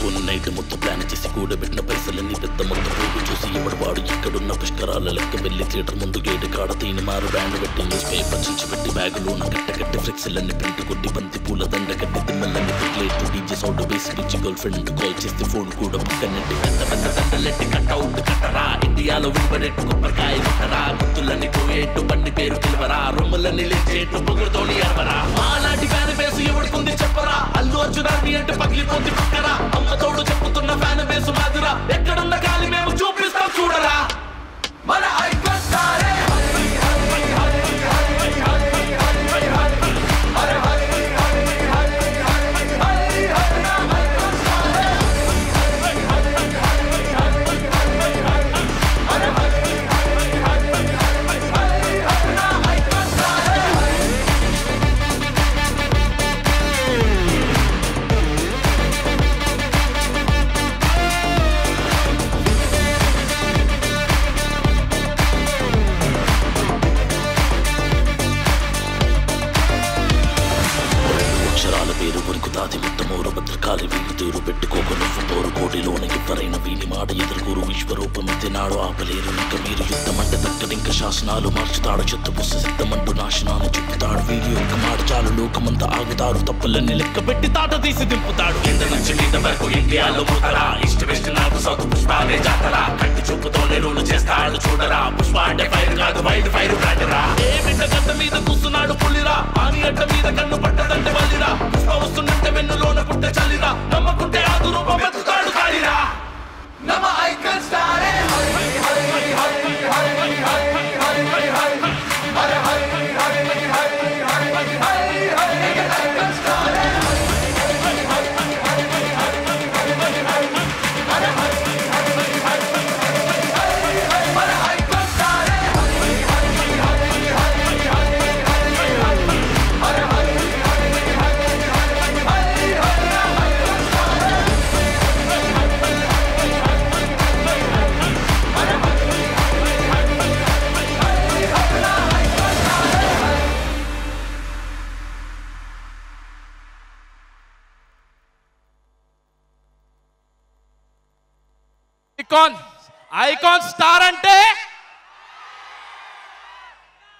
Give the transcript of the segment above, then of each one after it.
అనుకోని నైట్ మొత్తం ప్లాన్ చేసి కూడబెట్టిన పైసలన్నీ పెద్ద మొత్తం పోగు చూసి ఇవ్వడవాడు ఇక్కడున్న పుష్కరాల లెక్క వెళ్ళి థియేటర్ ముందు గేటు కాడ తీని మారు బ్యాండ్ పెట్టి న్యూస్ పేపర్ చించి పెట్టి బ్యాగులోన కట్టకట్టి ఫ్లెక్సీలన్నీ ప్రింట్ కొట్టి బంతి పూల దండ కట్టి దిమ్మలన్నీ ప్లేట్ డీజే సౌండ్ బేస్ పిచ్చి గర్ల్ ఫ్రెండ్ కాల్ చేస్తే ఫోన్ కూడా పక్కనెట్టి పెద్ద పెద్ద దండలెట్టి కట్అవుట్ కట్టరా ఇండియాలో వినబడేట్టు కొబ్బరికాయ కొట్టరా గుర్తులన్నీ పోయేట్టు బండి పేరు పిలవరా రొమ్ములన్నీ లేచేట్టు పొగుడుతోని అరవరా మాలాంటి ఫ్యాన్ బేసు ఎవడుకుంది చెప్పరా అల్లు అర్జున్ ఆర్మీ అంటే పగిలిపోతే పక్కరా అమ్మ తోడు చెప్పుతున్న ఫ్యాన్ బేసు మాదిరా ఎక్కడున్న గాలి మేము చూపిస్తాం చూడరా మన ఐకాన్ స్టారే దాది ముత్తమూరు భద్రకాలి వీని తూరు పెట్టుకోక నువ్వు తోరు కోటిలోన ఎవరైనా వీని మాట ఎదుర్కోరు విశ్వరూపమితే నాడు ఆపలేరు ఇంకా మీరు యుద్ధమంటే తక్కడింక శాసనాలు మార్చుతాడు చెత్త బుస్స సిద్ధమంటూ నాశనాన్ని చూపుతాడు వీడియో ఒక మాట చాలు లోకమంతా ఆగుతారు తప్పులన్నీ లెక్క పెట్టి తాట తీసి దింపుతాడు కింద నుంచి మీద వరకు ఇండియాలో మూతరా ఇష్ట వెస్ట్ నాకు సౌత్ పుష్పాలే జాతరా కంటి చూపుతోనే రూలు చేస్తాడు చూడరా పుష్ప అంటే ఫైర్ కాదు వైడ్ ఫైర్ బ్రాండరా ఏ బిడ్డ గడ్డ మీద కూస్తున్నాడు పులిరా ఆని అడ్డ మీద కన్ను పట్టదంటే వల్లిరా పుష్ప వస్తుందంటే వెన్నులోన పుట్ట చలిరా నమ్మకుంటే ఆదు రూపం వెతుకుతాడు కాలిరా నమ ఐకాన్ స్టారే హరి హరి హరి హరి హరి హరి హరి హరి హరి హరి హరి హరి హరి హరి హరి ఐకాన్ స్టారే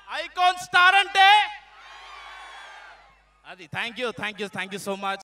ఐకాన్ స్టార్ అంటే అది థ్యాంక్ యూ సో మచ్.